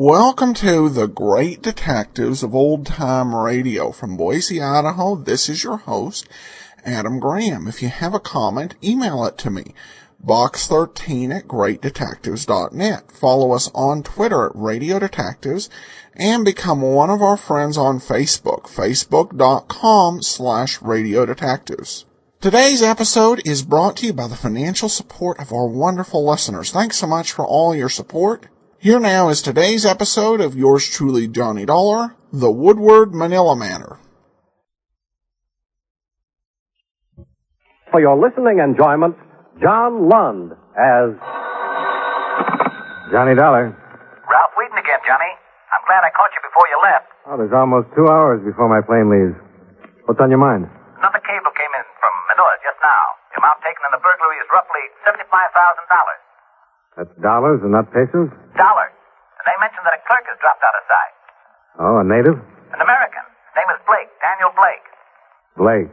Welcome to the Great Detectives of Old Time Radio. From Boise, Idaho, this is your host, Adam Graham. If you have a comment, email it to me, box13@greatdetectives.net. Follow us on Twitter at Radio Detectives, and become one of our friends on Facebook, facebook.com/Radio Detectives. Today's episode is brought to you by the financial support of our wonderful listeners. Thanks so much for all your support. Here now is today's episode of yours truly, Johnny Dollar, the Woodward Manilla Matter. For your listening enjoyment, John Lund as Johnny Dollar. Ralph Wheaton again, Johnny. I'm glad I caught you before you left. Oh, there's almost 2 hours before my plane leaves. What's on your mind? Another cable came in from Manilla just now. The amount taken in the burglary is roughly $75,000. That's dollars and not pesos? Dollars. And they mentioned that a clerk has dropped out of sight. Oh, a native? An American. His name is Blake, Daniel Blake. Blake.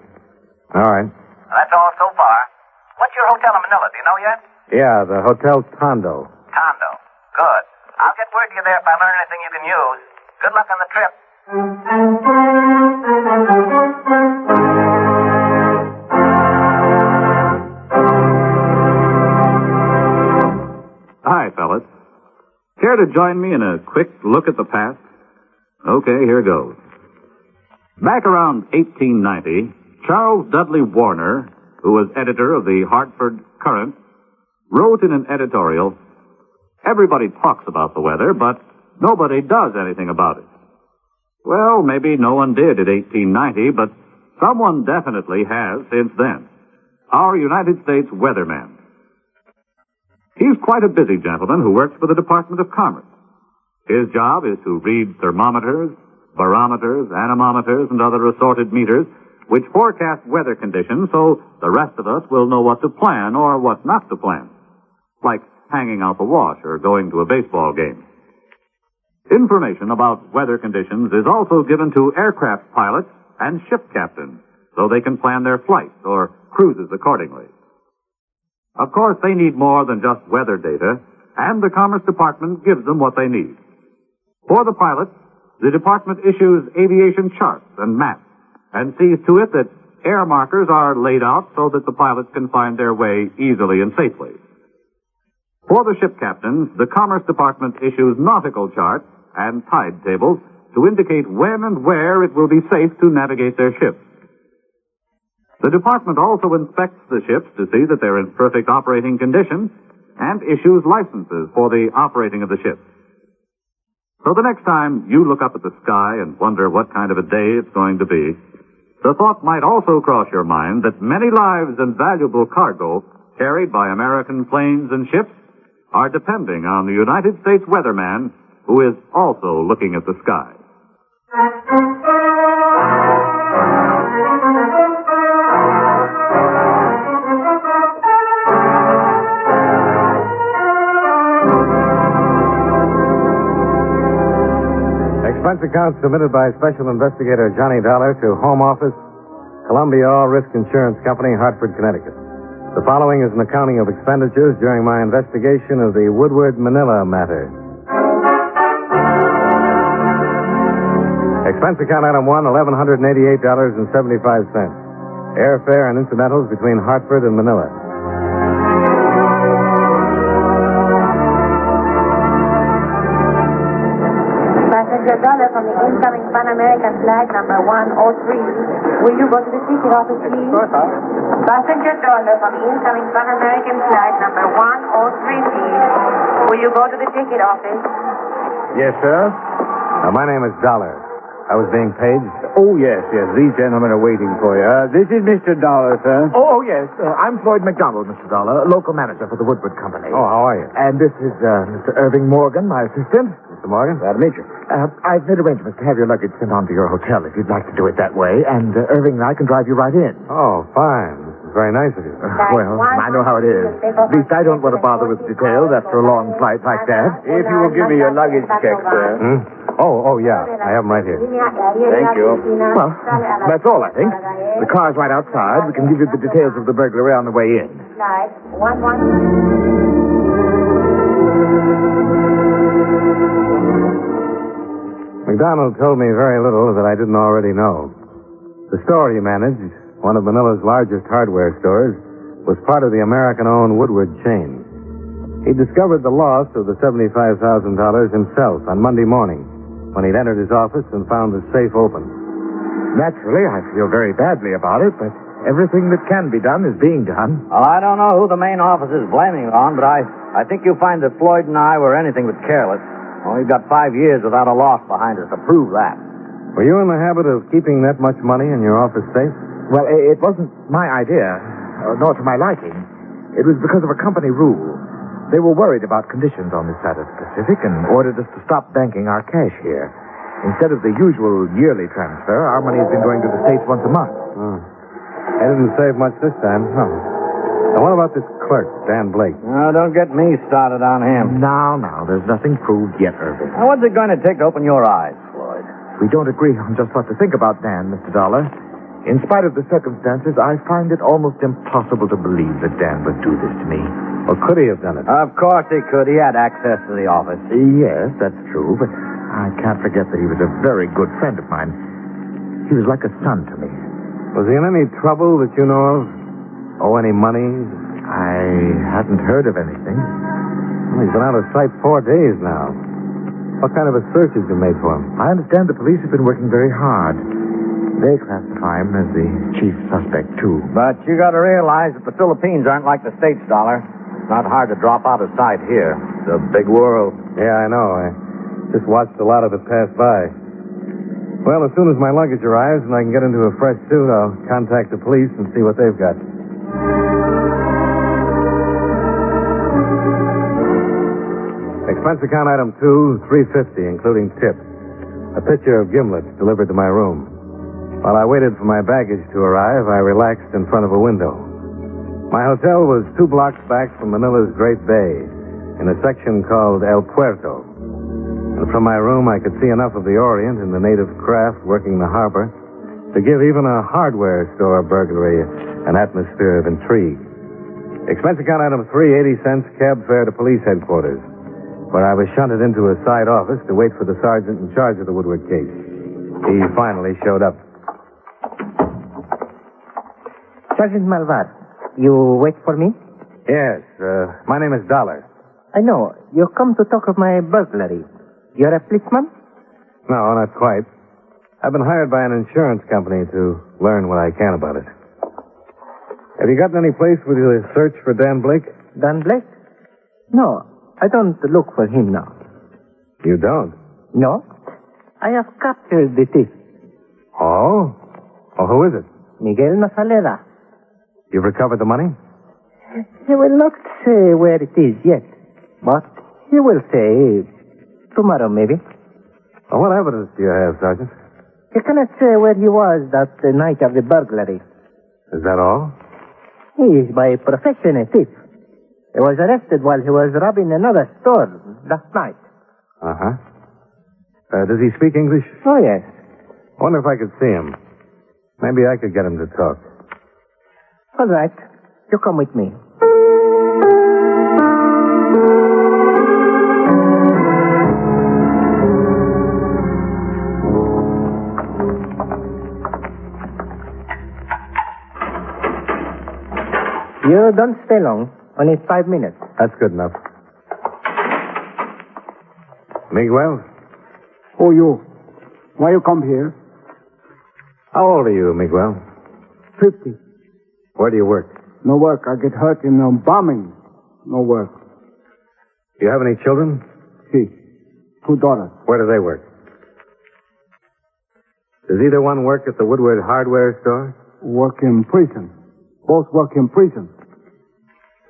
All right. Well, that's all so far. What's your hotel in Manila? Do you know yet? Yeah, the Hotel Tondo. Tondo. Good. I'll get word to you there if I learn anything you can use. Good luck on the trip. Hi, fellas. Care to join me in a quick look at the past? Okay, here goes. Back around 1890, Charles Dudley Warner, who was editor of the Hartford Courant, wrote in an editorial, "Everybody talks about the weather, but nobody does anything about it." Well, maybe no one did in 1890, but someone definitely has since then. Our United States weatherman. He's quite a busy gentleman who works for the Department of Commerce. His job is to read thermometers, barometers, anemometers, and other assorted meters which forecast weather conditions so the rest of us will know what to plan or what not to plan, like hanging out the wash or going to a baseball game. Information about weather conditions is also given to aircraft pilots and ship captains so they can plan their flights or cruises accordingly. Of course, they need more than just weather data, and the Commerce Department gives them what they need. For the pilots, the department issues aviation charts and maps and sees to it that air markers are laid out so that the pilots can find their way easily and safely. For the ship captains, the Commerce Department issues nautical charts and tide tables to indicate when and where it will be safe to navigate their ships. The department also inspects the ships to see that they're in perfect operating condition and issues licenses for the operating of the ships. So the next time you look up at the sky and wonder what kind of a day it's going to be, the thought might also cross your mind that many lives and valuable cargo carried by American planes and ships are depending on the United States weatherman who is also looking at the sky. Expense account submitted by Special Investigator Johnny Dollar to Home Office, Columbia All Risk Insurance Company, Hartford, Connecticut. The following is an accounting of expenditures during my investigation of the Woodward Manilla matter. Expense account item 1, $1,188.75. Airfare and incidentals between Hartford and Manila. Passenger Dollar from the incoming Pan American flight number 103. Will you go to the ticket office, please? Passenger Dollar from the incoming Pan American flight number 103, please. Will you go to the ticket office? Yes, sir. My name is Dollar. I was being paid. Oh, yes. These gentlemen are waiting for you. This is Mr. Dollar, sir. Oh, yes. I'm Floyd McDonald, Mr. Dollar, local manager for the Woodward Company. Oh, how are you? And this is Mr. Irving Morgan, my assistant. Mr. Morgan. Glad to meet you. I've made arrangements to have your luggage sent on to your hotel if you'd like to do it that way, and Irving and I can drive you right in. Oh, fine. This is very nice of you. Well, I know how it is. At least I don't want to bother with details after a long flight like that. If you will give me your luggage check, sir. Oh, yeah. I have them right here. Thank you. Well, that's all, I think. The car's right outside. We can give you the details of the burglary on the way in. McDonald told me very little that I didn't already know. The store he managed, one of Manilla's largest hardware stores, was part of the American-owned Woodward chain. He discovered the loss of the $75,000 himself on Monday morning when he'd entered his office and found the safe open. Naturally, I feel very badly about it, but everything that can be done is being done. Well, I don't know who the main office is blaming it on, but I think you'll find that Floyd and I were anything but careless. Well, we've got 5 years without a loss behind us to prove that. Were you in the habit of keeping that much money in your office safe? Well, it wasn't my idea, nor to my liking. It was because of a company rule. They were worried about conditions on this side of the Pacific and ordered us to stop banking our cash here. Instead of the usual yearly transfer, our money has been going to the States once a month. I didn't save much this time. Now, what about this clerk, Dan Blake? Oh, don't get me started on him. Now, there's nothing proved yet, Irving. Now, what's it going to take to open your eyes, Floyd? We don't agree on just what to think about Dan, Mr. Dollar. In spite of the circumstances, I find it almost impossible to believe that Dan would do this to me. Or could he have done it? Of course he could. He had access to the office. Yes, that's true, but I can't forget that he was a very good friend of mine. He was like a son to me. Was he in any trouble that you know of? Owe any money? I hadn't heard of anything. Well, he's been out of sight 4 days now. What kind of a search has been made for him? I understand the police have been working very hard. They classify him as the chief suspect, too. But you got to realize that the Philippines aren't like the States, Dollar. It's not hard to drop out of sight here. It's a big world. Yeah, I know. I just watched a lot of it pass by. Well, as soon as my luggage arrives and I can get into a fresh suit, I'll contact the police and see what they've got. Expense account item 2, $350, including tip. A pitcher of gimlets delivered to my room. While I waited for my baggage to arrive, I relaxed in front of a window. My hotel was 2 blocks back from Manila's Great Bay, in a section called El Puerto. And from my room, I could see enough of the Orient and the native craft working the harbor to give even a hardware store burglary an atmosphere of intrigue. Expense account item 3, 80 cents, cab fare to police headquarters, where I was shunted into a side office to wait for the sergeant in charge of the Woodward case. He finally showed up. Sergeant Malvar, you wait for me? Yes, my name is Dollar. I know. You come to talk of my burglary. You're a policeman? No, not quite. I've been hired by an insurance company to learn what I can about it. Have you gotten any place with your search for Dan Blake? Dan Blake? No, I don't look for him now. You don't? No. I have captured the thief. Oh? Oh, who is it? Miguel Nazalera. You've recovered the money? He will not say where it is yet, but he will say tomorrow, maybe. Well, what evidence do you have, Sergeant? He cannot say where he was that night of the burglary. Is that all? He is by profession a thief. He was arrested while he was robbing another store last night. Uh-huh. Does he speak English? Oh, yes. I wonder if I could see him. Maybe I could get him to talk. All right. You come with me. You don't stay long. Only 5 minutes. That's good enough. Miguel? Who you? Why you come here? How old are you, Miguel? 50. Where do you work? No work. I get hurt in bombing. No work. Do you have any children? See. 2 daughters. Where do they work? Does either one work at the Woodward hardware store? Work in prison. Both work in prison.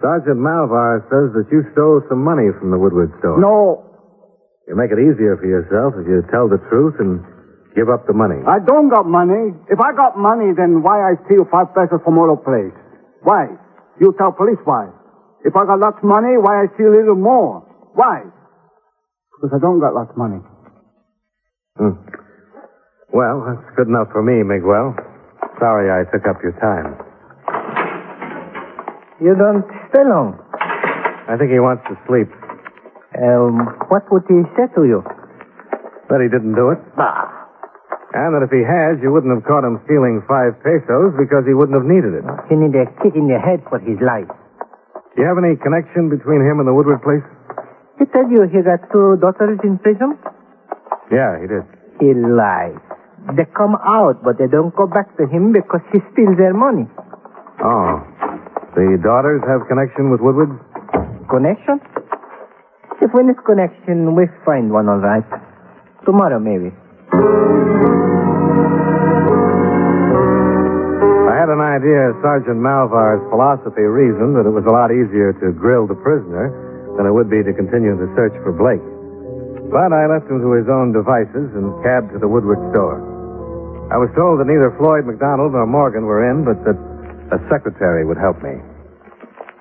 Sergeant Malvar says that you stole some money from the Woodward store. No. You make it easier for yourself if you tell the truth and give up the money. I don't got money. If I got money, then why I steal 5 pesos from auto place? Why? You tell police why. If I got lots of money, why I steal a little more? Why? Because I don't got lots of money. Well, that's good enough for me, Miguel. Sorry I took up your time. You don't stay long. I think he wants to sleep. What would he say to you? That he didn't do it. Bah. And that if he had, you wouldn't have caught him stealing 5 pesos because he wouldn't have needed it. He need a kick in the head for his life. Do you have any connection between him and the Woodward place? He told you he got 2 daughters in prison? Yeah, he did. He lies. They come out, but they don't go back to him because he steals their money. Oh. The daughters have connection with Woodward? Connection? If we need connection, we find one all right. Tomorrow, maybe. I had an idea Sergeant Malvar's philosophy reasoned that it was a lot easier to grill the prisoner than it would be to continue the search for Blake. But I left him to his own devices and cabbed to the Woodward store. I was told that neither Floyd McDonald nor Morgan were in, but that a secretary would help me.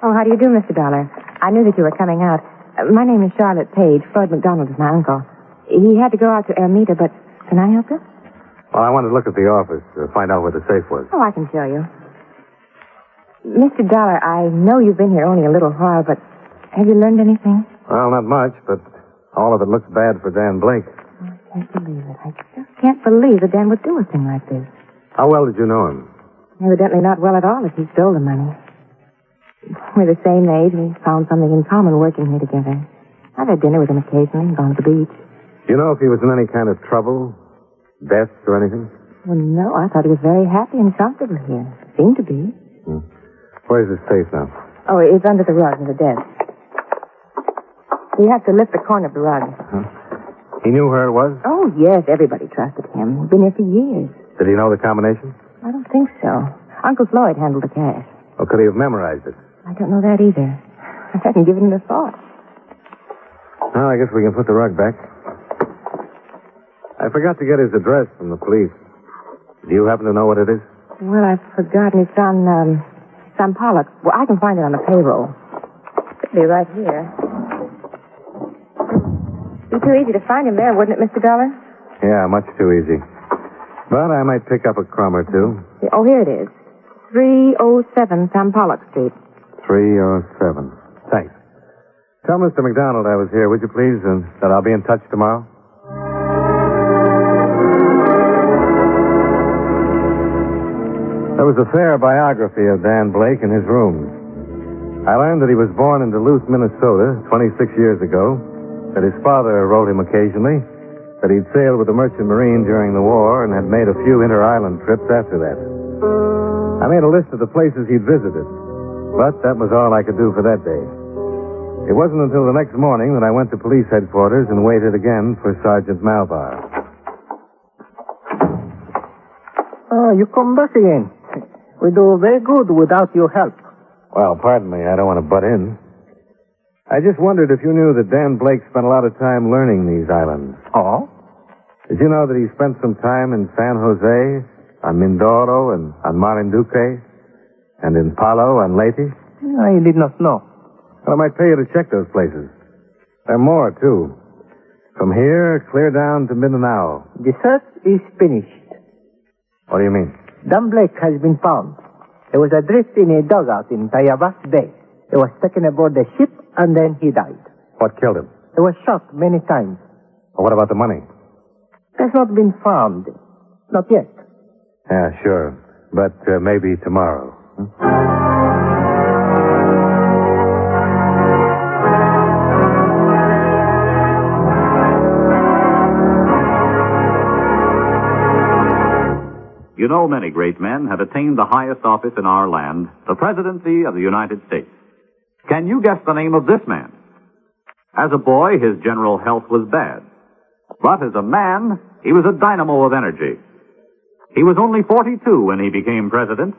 Oh, how do you do, Mr. Dollar? I knew that you were coming out. My name is Charlotte Page. Floyd McDonald is my uncle. He had to go out to Ermita, but can I help you? Well, I wanted to look at the office to find out where the safe was. Oh, I can show you. Mr. Dollar, I know you've been here only a little while, but have you learned anything? Well, not much, but all of it looks bad for Dan Blake. Oh, I can't believe it. I just can't believe that Dan would do a thing like this. How well did you know him? Evidently not well at all if he stole the money. We're the same age. We found something in common working here together. I've had dinner with him occasionally and gone to the beach. Do you know if he was in any kind of trouble? Deaths or anything? Well, no. I thought he was very happy and comfortable here. Seemed to be. Where's his safe now? Oh, it's under the rug in the desk. You have to lift the corner of the rug. He knew where it was? Oh, yes. Everybody trusted him. He's been here for years. Did he know the combination? I don't think so. Uncle Floyd handled the cash. Or could he have memorized it? I don't know that either. I hadn't given it a thought. Well, I guess we can put the rug back. I forgot to get his address from the police. Do you happen to know what it is? Well, I've forgotten. It's on San Pollock. Well, I can find it on the payroll. It'll be right here. Be too easy to find him there, wouldn't it, Mr. Dollar? Yeah, much too easy. But I might pick up a crumb or two. Oh, here it is. 307 San Pollock Street. 307. Thanks. Tell Mr. McDonald I was here, would you please, and that I'll be in touch tomorrow? There was a fair biography of Dan Blake in his rooms. I learned that he was born in Duluth, Minnesota, 26 years ago, that his father wrote him occasionally, that he'd sailed with the Merchant Marine during the war and had made a few inter-island trips after that. I made a list of the places he'd visited, but that was all I could do for that day. It wasn't until the next morning that I went to police headquarters and waited again for Sergeant Malvar. Oh, you come back again. We do very good without your help. Well, pardon me, I don't want to butt in. I just wondered if you knew that Dan Blake spent a lot of time learning these islands. Oh? Did you know that he spent some time in San Jose, on Mindoro, and on Marinduque, and in Palo and Leyte? I did not know. Well, I might pay you to check those places. There are more, too. From here, clear down to Mindanao. The search is finished. What do you mean? Dan Blake has been found. He was adrift in a dugout in Tayabas Bay. He was taken aboard the ship, and then he died. What killed him? He was shot many times. Well, what about the money? It has not been found. Not yet. Yeah, sure. But maybe tomorrow. You know, many great men have attained the highest office in our land, the presidency of the United States. Can you guess the name of this man? As a boy, his general health was bad. But as a man, he was a dynamo of energy. He was only 42 when he became president,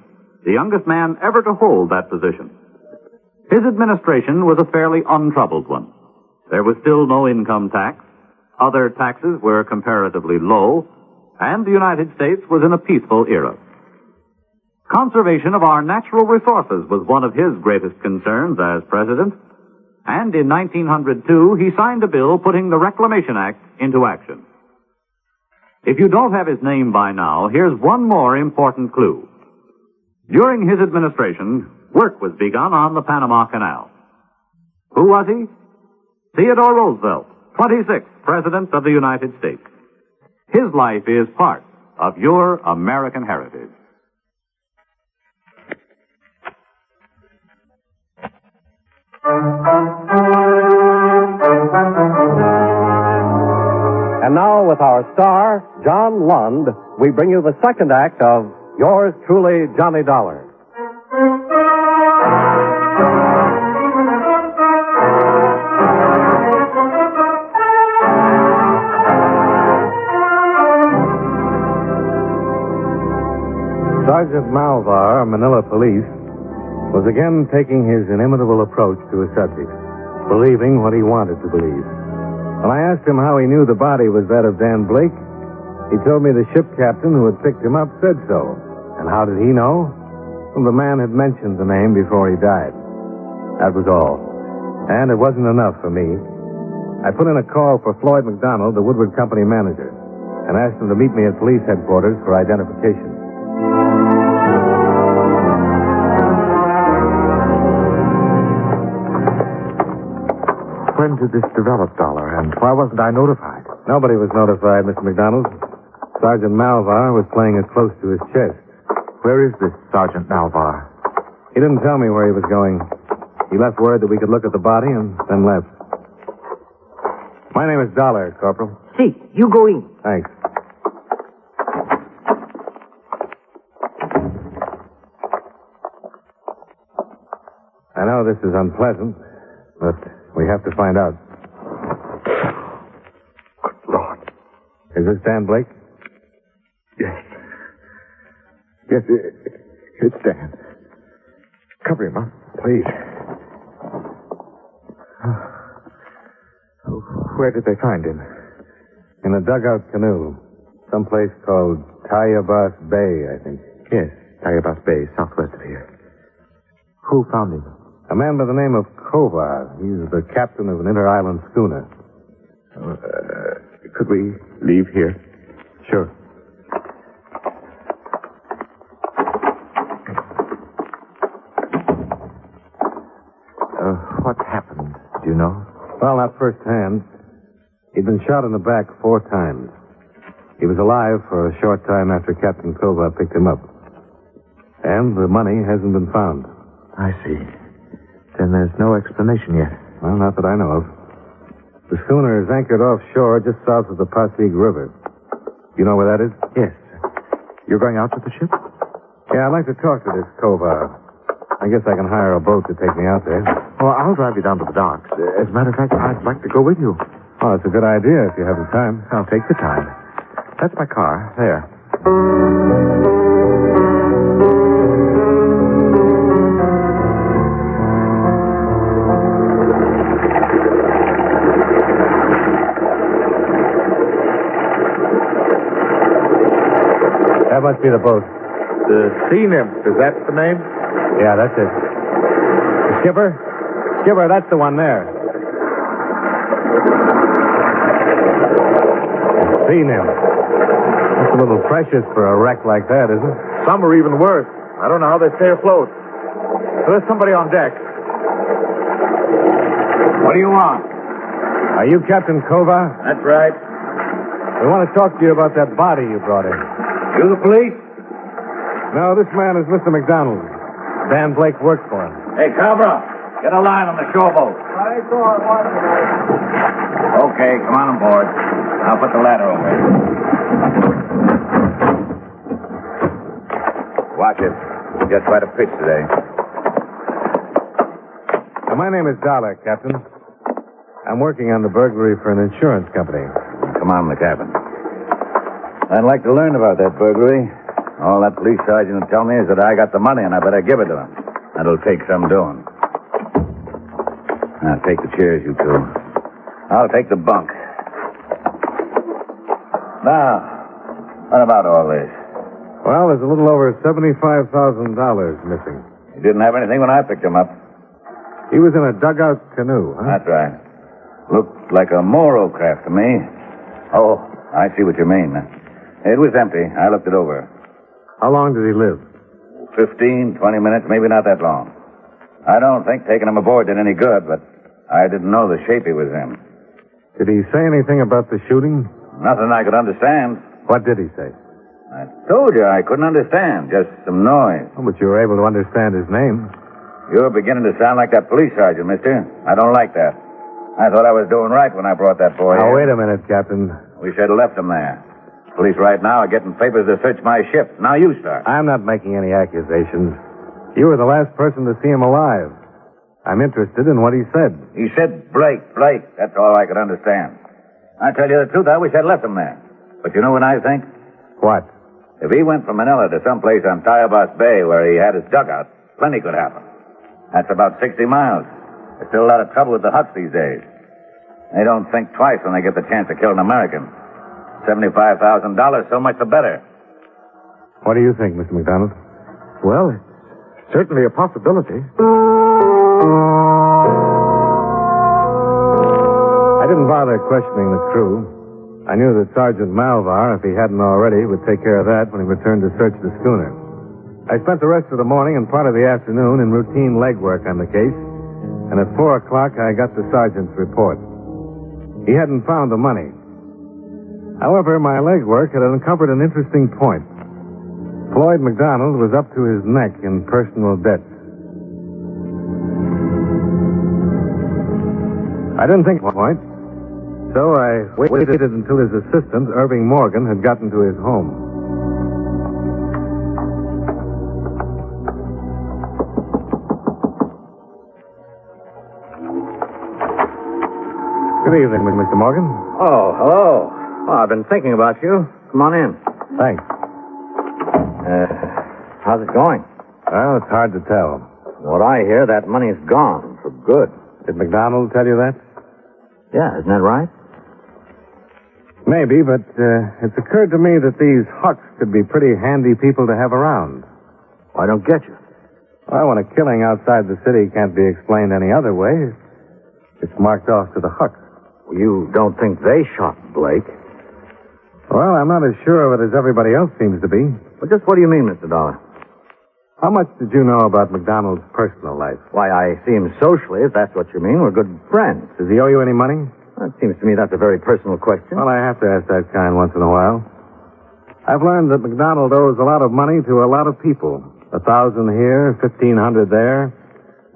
the youngest man ever to hold that position. His administration was a fairly untroubled one. There was still no income tax. Other taxes were comparatively low, and the United States was in a peaceful era. Conservation of our natural resources was one of his greatest concerns as president, and in 1902 he signed a bill putting the Reclamation Act into action. If you don't have his name by now, here's one more important clue. During his administration, work was begun on the Panama Canal. Who was he? Theodore Roosevelt, 26th President of the United States. His life is part of your American heritage. And now, with our star, John Lund, we bring you the second act of Yours Truly, Johnny Dollar. Sergeant Malvar, Manilla Police, was again taking his inimitable approach to a subject, believing what he wanted to believe. When I asked him how he knew the body was that of Dan Blake, he told me the ship captain who had picked him up said so. And how did he know? Well, the man had mentioned the name before he died. That was all. And it wasn't enough for me. I put in a call for Floyd McDonald, the Woodward Company manager, and asked him to meet me at police headquarters for identification. When did this develop, Dollar, and why wasn't I notified? Nobody was notified, Mr. McDonald. Sergeant Malvar was playing it close to his chest. Where is this Sergeant Malvar? He didn't tell me where he was going. He left word that we could look at the body and then left. My name is Dollar, Corporal. See, you go in. Thanks. I know this is unpleasant, but we have to find out. Good Lord. Is this Dan Blake? Yes. Yes, it's Dan. Cover him up, please. Where did they find him? In a dugout canoe. Someplace called Tayabas Bay, I think. Yes, Tayabas Bay, southwest of here. Who found him? A man by the name of Kovar. He's the captain of an inter-island schooner. Could we leave here? Sure. What happened? Do you know? Well, not firsthand. He'd been shot in the back 4 times. He was alive for a short time after Captain Kovar picked him up. And the money hasn't been found. I see. Then there's no explanation yet. Well, not that I know of. The schooner is anchored offshore just south of the Pasig River. You know where that is? Yes. You're going out with the ship? Yeah, I'd like to talk to this Kovar. I guess I can hire a boat to take me out there. Well, I'll drive you down to the docks. As a matter of fact, I'd like to go with you. Oh, it's a good idea if you have the time. I'll take the time. That's my car. There. That must be the boat. The Sea Nymph. Is that the name? Yeah, that's it. Skipper? Skipper, that's the one there. Sea Nymph. That's a little precious for a wreck like that, isn't it? Some are even worse. I don't know how they stay afloat. There's somebody on deck. What do you want? Are you Captain Kovar? That's right. We want to talk to you about that body you brought in. You the police? No, this man is Mr. McDonald. Dan Blake worked for him. Hey, Cabra, get a line on the showboat. Okay, come on aboard. I'll put the ladder over it. Watch it. Just quite a pitch today. Now, my name is Dollar, Captain. I'm working on the burglary for an insurance company. Come on in the cabin. I'd like to learn about that burglary. All that police sergeant will tell me is that I got the money and I better give it to him. That'll take some doing. Now, take the chairs, you two. I'll take the bunk. Now, what about all this? Well, there's a little over $75,000 missing. He didn't have anything when I picked him up. He was in a dugout canoe, huh? That's right. Looked like a Moro craft to me. Oh, I see what you mean. It was empty. I looked it over. How long did he live? 15, 20 minutes, maybe not that long. I don't think taking him aboard did any good, but I didn't know the shape he was in. Did he say anything about the shooting? Nothing I could understand. What did he say? I told you I couldn't understand. Just some noise. Oh, but you were able to understand his name. You're beginning to sound like that police sergeant, mister. I don't like that. I thought I was doing right when I brought that boy Now, in. wait a minute, Captain. We should have left him there. Police right now are getting papers to search my ship. Now you start. I'm not making any accusations. You were the last person to see him alive. I'm interested in what he said. He said Blake. That's all I could understand. I tell you the truth, I wish I'd left him there. But you know what I think? What? If he went from Manilla to someplace on Tayabas Bay where he had his dugout, plenty could happen. That's about 60 miles. There's still a lot of trouble with the Hucks these days. They don't think twice when they get the chance to kill an American. $75,000, so much the better. What do you think, Mr. McDonald? Well, it's certainly a possibility. I didn't bother questioning the crew. I knew that Sergeant Malvar, if he hadn't already, would take care of that when he returned to search the schooner. I spent the rest of the morning and part of the afternoon in routine legwork on the case, and at 4 o'clock I got the sergeant's report. He hadn't found the money. However, my legwork had uncovered an interesting point. Floyd McDonald was up to his neck in personal debt. I didn't think of the point, so I waited until his assistant, Irving Morgan, had gotten to his home. Good evening, Mr. Morgan. Oh, hello. Well, I've been thinking about you. Come on in. Thanks. How's it going? Well, it's hard to tell. What I hear, that money's gone for good. Did McDonald tell you that? Yeah, isn't that right? Maybe, but it's occurred to me that these Hucks could be pretty handy people to have around. I don't get you. Well, when a killing outside the city can't be explained any other way, it's marked off to the Hucks. You don't think they shot Blake? Well, I'm not as sure of it as everybody else seems to be. Well, just what do you mean, Mr. Dollar? How much did you know about McDonald's personal life? Why, I see him socially, if that's what you mean. We're good friends. Does he owe you any money? Well, it seems to me that's a very personal question. Well, I have to ask that kind once in a while. I've learned that McDonald owes a lot of money to a lot of people. 1,000 here, 1,500 there.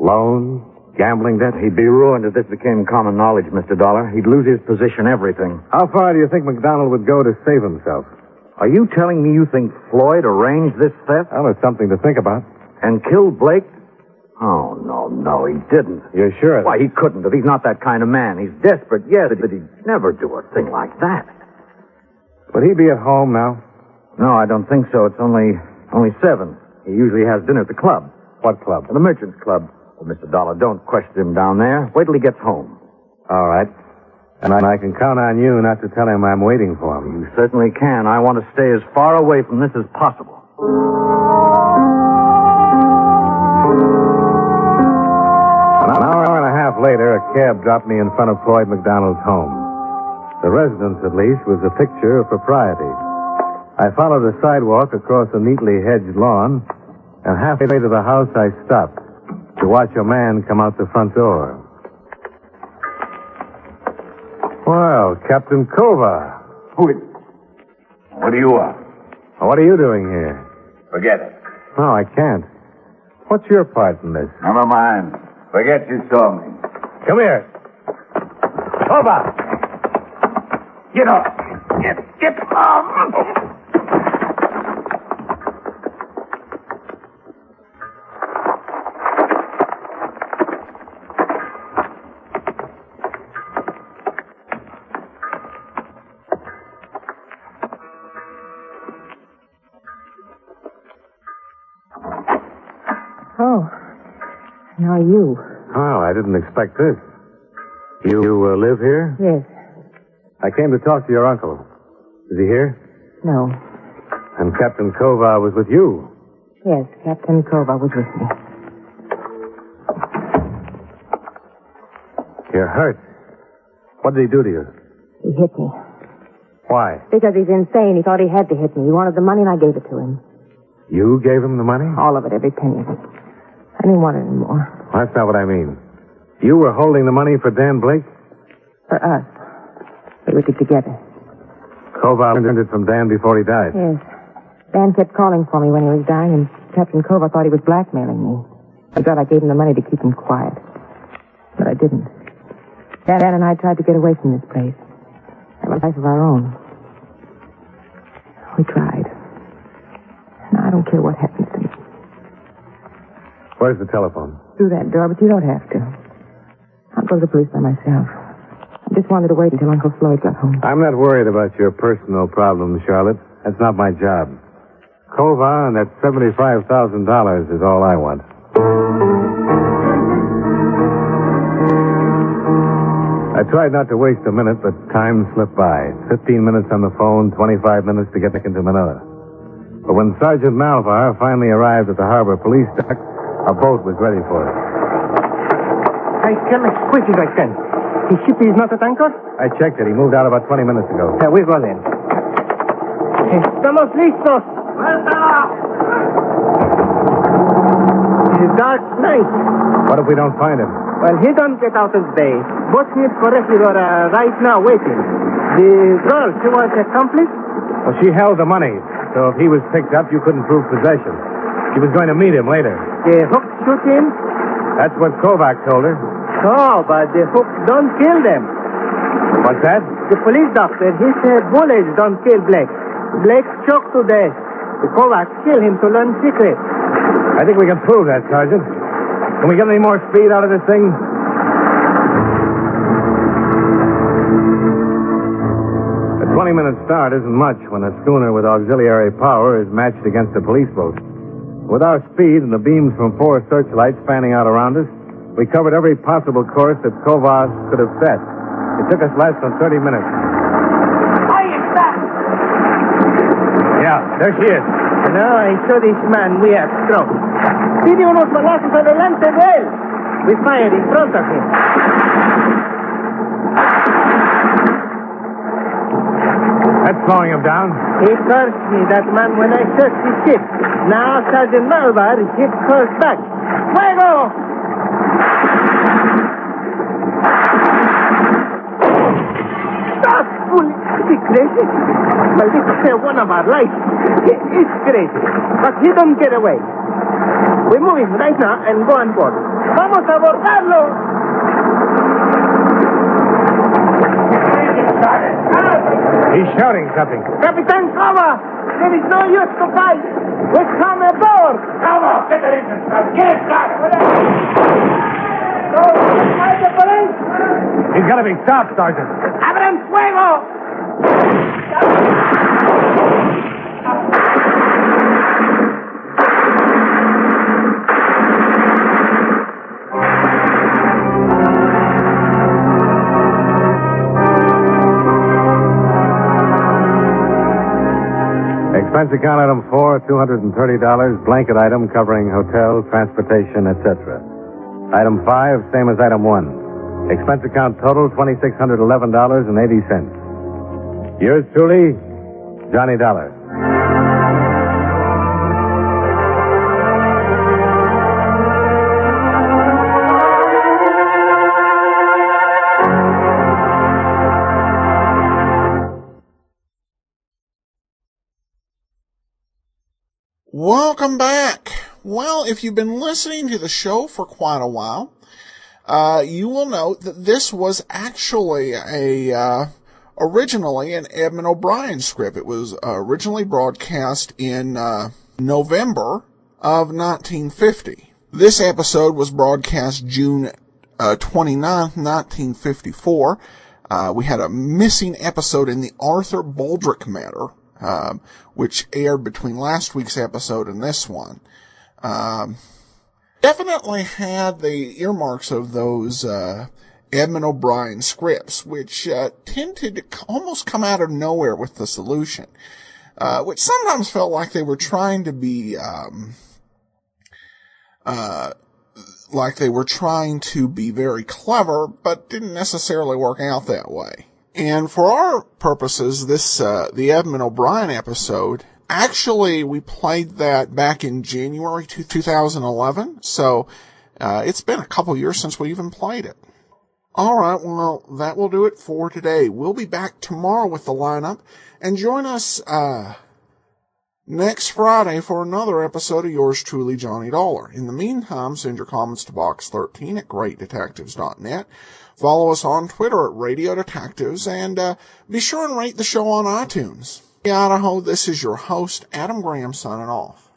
Loans, gambling debt. He'd be ruined if this became common knowledge, Mr. Dollar. He'd lose his position, everything. How far do you think McDonald would go to save himself? Are you telling me you think Floyd arranged this theft? Well, it's something to think about. And killed Blake? Oh, no, he didn't. You're sure? Why, he couldn't have. He's not that kind of man. He's desperate, yes, but he'd never do a thing like that. Would he be at home now? No, I don't think so. It's only 7. He usually has dinner at the club. What club? The Merchants Club. Well, Mr. Dollar, don't question him down there. Wait till he gets home. All right. And I can count on you not to tell him I'm waiting for him. You certainly can. I want to stay as far away from this as possible. An hour and a half later, a cab dropped me in front of Floyd McDonald's home. The residence, at least, was a picture of propriety. I followed the sidewalk across a neatly hedged lawn, and halfway to the house I stopped to watch a man come out the front door. Well, Captain Kova. What do you want? What are you doing here? Forget it. No, I can't. What's your part in this? Never mind. Forget you saw me. Come here. Over! Get off! Get off! Oh, now you. Oh, I didn't expect this. You live here? Yes. I came to talk to your uncle. Is he here? No. And Captain Kova was with you. Yes, Captain Kova was with me. You're hurt. What did he do to you? He hit me. Why? Because he's insane. He thought he had to hit me. He wanted the money, and I gave it to him. You gave him the money? All of it, every penny of it. I didn't want it anymore. Well, that's not what I mean. You were holding the money for Dan Blake? For us. We worked it together. Kova earned it from Dan before he died. Yes. Dan kept calling for me when he was dying, and Captain Kova thought he was blackmailing me. I thought I gave him the money to keep him quiet. But I didn't. Dan and I tried to get away from this place. Have a life of our own. We tried. Now, I don't care what happens to me. Where's the telephone? Through that door, but you don't have to. I'll go to the police by myself. I just wanted to wait until Uncle Floyd got home. I'm not worried about your personal problems, Charlotte. That's not my job. Kova and that $75,000 is all I want. I tried not to waste a minute, but time slipped by. 15 minutes on the phone, 25 minutes to get back into Manila. But when Sergeant Malvar finally arrived at the harbor police dock, a boat was ready for us. I come as quick as I can. His ship is not at anchor? I checked it. He moved out about 20 minutes ago. We'll go then. Estamos listos. It's a dark night. What if we don't find him? Well, he don't get out of bay. Both his corregidor are right now waiting. The girl, she was accomplice? Well, she held the money, so if he was picked up, you couldn't prove possession. She was going to meet him later. The hook shoot him? That's what Kovac told her. No, but the hook don't kill them. What's that? The police doctor, he said bullets don't kill Blake. Blake choked to death. The Kovac killed him to learn secret. I think we can prove that, Sergeant. Can we get any more speed out of this thing? A 20-minute start isn't much when a schooner with auxiliary power is matched against a police boat. With our speed and the beams from 4 searchlights fanning out around us, we covered every possible course that Kovas could have set. It took us less than 30 minutes. Ahí está! Yeah, there she is. No, I saw this man we have struck. Tiene unos balazos adelante de él. We fired in front of him. That's slowing him down. He cursed me, that man, when I searched his ship. Now Sergeant Malvar, he calls back. Fuego! Stop, fool! Is he crazy? Maldito sea one of our lights. He is crazy, but he don't get away. We move him right now and go on board. Vamos a abordarlo! He's shouting something. Capitan Kova! There is no use to fight. We come aboard! Vamos, get the engine started. Get it started. The police! He's got to be stopped, Sergeant. Abran fuego! Expense account item 4, $230. Blanket item covering hotel, transportation, etc. Item 5, same as item 1. Expense account total, $2,611.80. Yours truly, Johnny Dollar. Welcome back. Well, if you've been listening to the show for quite a while, you will note that this was actually originally an Edmund O'Brien script. It was originally broadcast in November of 1950. This episode was broadcast June 29th, 1954. We had a missing episode in the Arthur Baldrick matter, which aired between last week's episode and this one. Definitely had the earmarks of those Edmund O'Brien scripts, which tended to almost come out of nowhere with the solution, which sometimes felt like they were trying to be very clever, but didn't necessarily work out that way. And for our purposes, the Edmund O'Brien episode, actually we played that back in January 2011, so it's been a couple years since we even played it. All right, well, that will do it for today. We'll be back tomorrow with the lineup, and join us next Friday for another episode of yours truly, Johnny Dollar. In the meantime, send your comments to Box 13 at greatdetectives.net. Follow us on Twitter at Radio Detectives, and be sure and rate the show on iTunes. In Idaho, this is your host, Adam Graham, signing off.